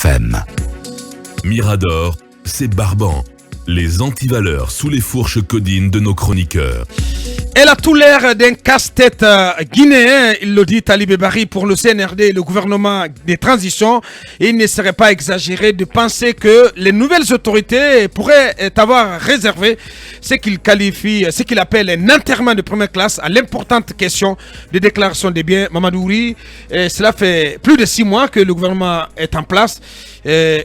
FM. Mirador, c'est barbant. Les antivaleurs sous les fourches codines de nos chroniqueurs. Elle a tout l'air d'un casse-tête guinéen, il le dit Talibé Bari pour le CNRD et le gouvernement des transitions. Et il ne serait pas exagéré de penser que les nouvelles autorités pourraient avoir réservé ce qu'il qualifie, ce qu'il appelle un enterrement de première classe à l'importante question de déclaration des biens. Mamadou Ouri, cela fait plus de 6 mois que le gouvernement est en place.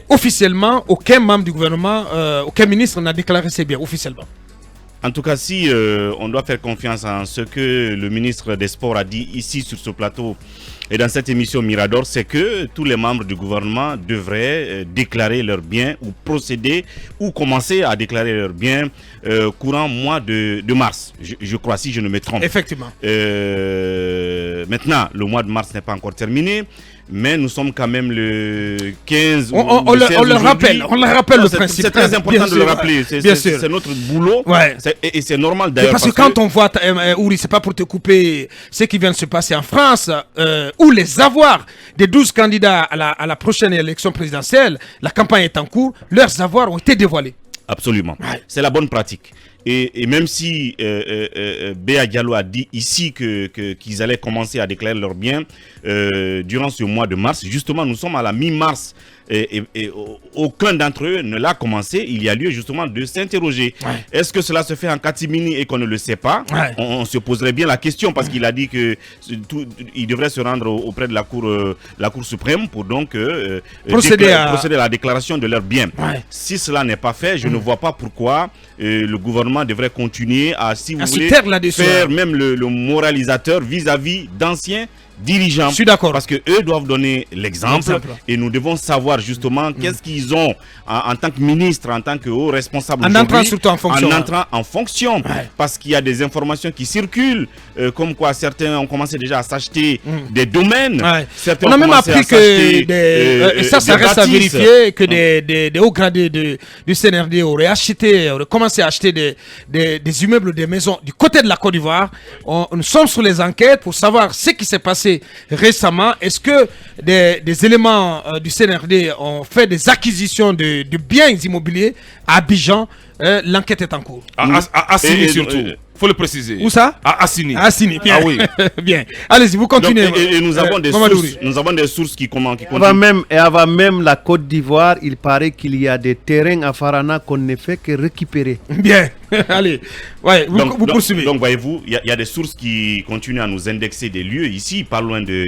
Officiellement, aucun membre du gouvernement, aucun ministre n'a déclaré ses biens officiellement. En tout cas, si on doit faire confiance en ce que le ministre des Sports a dit ici sur ce plateau et dans cette émission Mirador, c'est que tous les membres du gouvernement devraient déclarer leurs biens ou procéder ou commencer à déclarer leurs biens courant mois de mars. Je crois, si je ne me trompe. Effectivement. Maintenant, le mois de mars n'est pas encore terminé. Mais nous sommes quand même le 15 on le rappelle le principe. C'est très important de le rappeler. C'est notre boulot. Ouais. Et c'est normal d'ailleurs. Parce que quand on voit, Ouri, c'est pas pour te couper ce qui vient de se passer en France, où les avoirs des 12 candidats à la prochaine élection présidentielle, la campagne est en cours, leurs avoirs ont été dévoilés. Absolument. Ouais. C'est la bonne pratique. Et même si Béa Diallo a dit ici qu'ils allaient commencer à déclarer leurs biens durant ce mois de mars, justement nous sommes à la mi-mars et aucun d'entre eux ne l'a commencé, il y a lieu justement de s'interroger. Ouais. Est-ce que cela se fait en catimini et qu'on ne le sait pas? Ouais. On se poserait bien la question parce qu'il a dit qu'il devrait se rendre auprès de la Cour suprême pour donc procéder à la déclaration de leurs biens. Ouais. Si cela n'est pas fait, je ne vois pas pourquoi le gouvernement devrait continuer à, si vous voulez, faire même le moralisateur vis-à-vis d'anciens dirigeants. Je suis d'accord. Parce que eux doivent donner l'exemple et nous devons savoir justement qu'est-ce qu'ils ont en tant que ministre, en tant que haut responsable. En entrant surtout en fonction. En entrant en fonction. Ouais. Parce qu'il y a des informations qui circulent, comme quoi certains ont commencé déjà à s'acheter des domaines. Ouais. On a même appris que ça reste à vérifier, que des hauts gradés du CNRD auraient commencé à acheter des immeubles, des maisons du côté de la Côte d'Ivoire. Nous sommes sur les enquêtes pour savoir ce qui s'est passé récemment. Est-ce que des éléments du CNRD ont fait des acquisitions de biens immobiliers à Abidjan? L'enquête est en cours. À Assini surtout. Faut le préciser. Où ça? À Assini. Assini, bien. Ah oui. Bien. Allez-y, vous continuez. Donc, et nous avons des sources qui avant même la Côte d'Ivoire, il paraît qu'il y a des terrains à Farana qu'on ne fait que récupérer. Bien. Allez. Ouais, vous poursuivez. Donc voyez-vous, il y a des sources qui continuent à nous indexer des lieux ici, pas loin de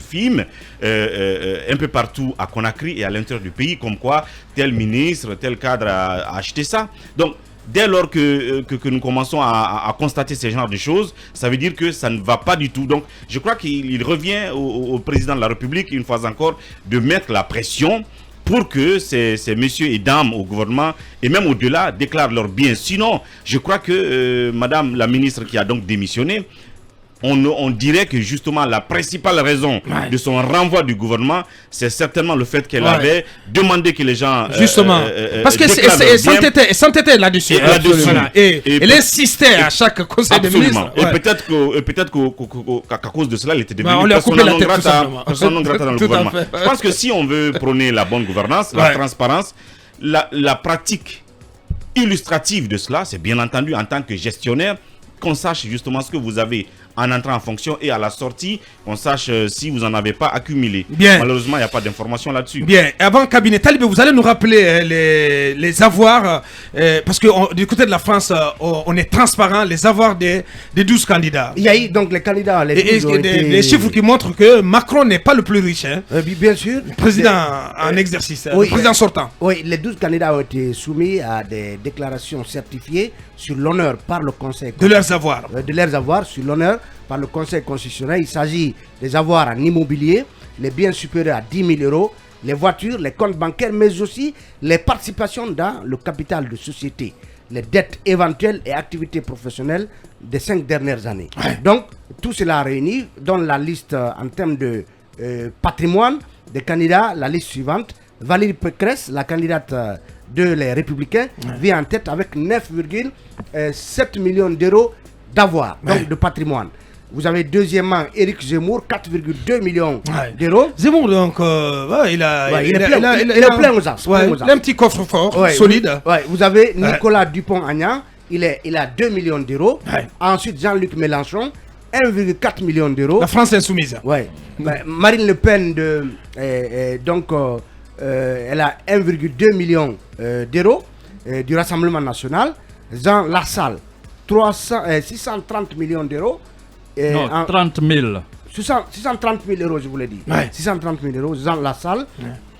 films, un peu partout à Conakry et à l'intérieur du pays, comme quoi tel ministre, tel cadre a acheté ça. Donc dès lors que nous commençons à constater ce genre de choses, ça veut dire que ça ne va pas du tout. Donc, je crois qu'il revient au président de la République, une fois encore, de mettre la pression pour que ces messieurs et dames au gouvernement, et même au-delà, déclarent leurs biens. Sinon, je crois que Madame la ministre qui a donc démissionné, on dirait que justement la principale raison de son renvoi du gouvernement, c'est certainement le fait qu'elle avait demandé que les gens justement parce que s'entêtait là-dessus. Et elle insistait à chaque conseil des ministres. Et peut-être qu'à cause de cela, elle était devenue personne non grata dans le gouvernement. Je pense que si on veut prôner la bonne gouvernance, la transparence, la pratique illustrative de cela, c'est bien entendu en tant que gestionnaire qu'on sache justement ce que vous avez en entrant en fonction et à la sortie, on sache si vous n'en avez pas accumulé. Bien. Malheureusement, il n'y a pas d'information là-dessus. Bien. Avant cabinet Talibé, vous allez nous rappeler les avoirs, parce que du côté de la France, on est transparent, les avoirs des 12 candidats. Il y a eu donc les candidats. Les chiffres qui montrent que Macron n'est pas le plus riche. Hein. Bien sûr. Président en exercice, oui, président sortant. Oui, les 12 candidats ont été soumis à des déclarations certifiées sur l'honneur par le Conseil. De leurs avoirs. De leurs avoirs sur l'honneur par le Conseil constitutionnel. Il s'agit des avoirs en immobilier, les biens supérieurs à 10 000 euros, les voitures, les comptes bancaires, mais aussi les participations dans le capital de société, les dettes éventuelles et activités professionnelles des 5 dernières années. Ouais. Donc, tout cela réuni donne la liste en termes de patrimoine des candidats, la liste suivante. Valérie Pécresse, la candidate de les Républicains, vient en tête avec 9,7 millions d'euros d'avoir, donc de patrimoine. Vous avez deuxièmement Éric Zemmour, 4,2 millions d'euros. Zemmour, donc, il a plein aux as. Il a un petit coffre-fort solide. Vous avez Nicolas Dupont-Aignan, il a 2 millions d'euros. Ensuite, Jean-Luc Mélenchon, 1,4 million d'euros. La France insoumise. Marine Le Pen, elle a 1,2 million d'euros du Rassemblement national. Jean Lassalle, 630 millions d'euros. Non, 30 000. 630 000 euros, je vous l'ai dit. 630 000 euros, Jean Lassalle.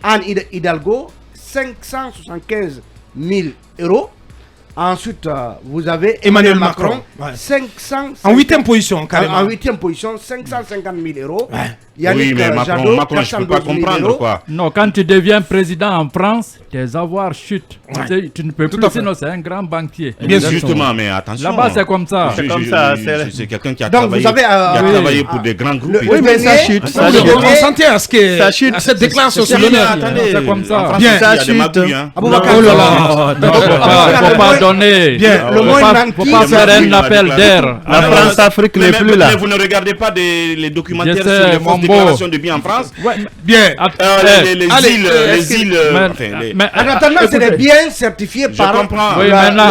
Anne Hidalgo, 575 000 euros. Ensuite, vous avez Emmanuel Macron, 500. En 8e position, carrément. En 8e position, 550 000 euros. Oui, mais Macron, je ne peux pas comprendre quoi. Non, quand tu deviens président en France, tes avoirs chutent. Tu ne peux plus, sinon c'est un grand banquier. Bien sûr, justement, mais attention. Là-bas, c'est comme ça. C'est quelqu'un qui a donc travaillé pour des grands groupes. Oui, mais ça chute. On sentait à cette déclaration sur l'honneur. C'est comme ça. Bien, ça chute. Oh là là. Faut pas donner. Faut pas faire un appel d'air. La France-Afrique n'est plus là. Mais vous ne regardez pas les documentaires sur les fausses déclarations de biens en France? Bien. Les îles. Mais en attendant, c'est des biens certifiés par Je comprends. le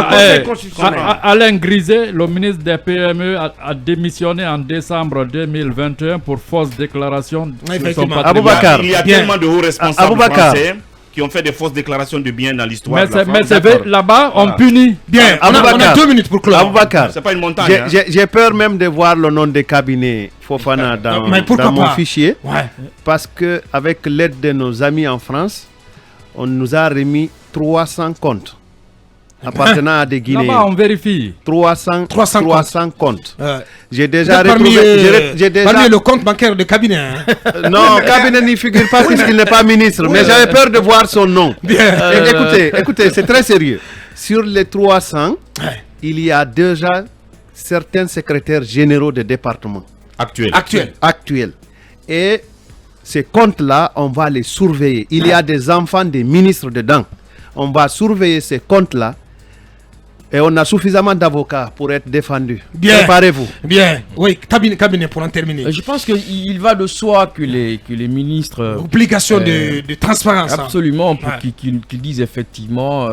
Conseil constitutionnel. Alain Griset, le ministre des PME, a démissionné en décembre 2021 pour fausse déclaration sur son patrimoine. Aboubacar. Il y a tellement de hauts responsables français qui ont fait des fausses déclarations de biens dans l'histoire. Mais c'est là-bas, on punit. Bien, on a 2 minutes pour clore. Aboubacar, c'est pas une montagne. j'ai peur même de voir le nom des cabinets Fofana dans mon fichier. Parce que avec l'aide de nos amis en France, on nous a remis 300 comptes appartenant à des Guinéens. Là-bas, on vérifie. 300 comptes. J'ai Déjà déjà retrouvé. Parmi le compte bancaire de cabinet. Non, cabinet n'y figure pas puisqu'il n'est pas ministre. Mais j'avais peur de voir son nom. Écoutez, c'est très sérieux. Sur les 300, il y a déjà certains secrétaires généraux des départements. Actuels. Et ces comptes-là, on va les surveiller. Il y a des enfants des ministres dedans. On va surveiller ces comptes-là. Et on a suffisamment d'avocats pour être défendus. Préparez-vous. Bien. Oui, cabinet pour en terminer. Je pense qu'il va de soi que les ministres... Obligation de transparence. Absolument, pour qu'ils disent effectivement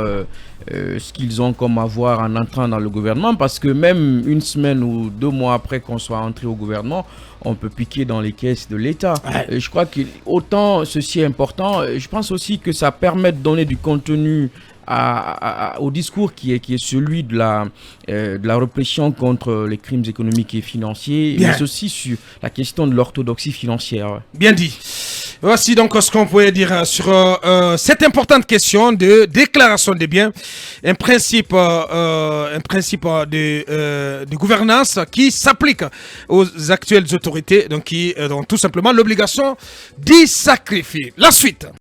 ce qu'ils ont comme avoir en entrant dans le gouvernement. Parce que même une semaine ou 2 mois après qu'on soit entré au gouvernement, on peut piquer dans les caisses de l'État. Je crois qu'autant ceci est important, je pense aussi que ça permet de donner du contenu au discours qui est celui de la répression contre les crimes économiques et financiers, mais aussi sur la question de l'orthodoxie financière. Bien dit. Voici donc ce qu'on pouvait dire sur cette importante question de déclaration des biens, un principe de gouvernance qui s'applique aux actuelles autorités, donc qui ont tout simplement l'obligation d'y sacrifier. La suite.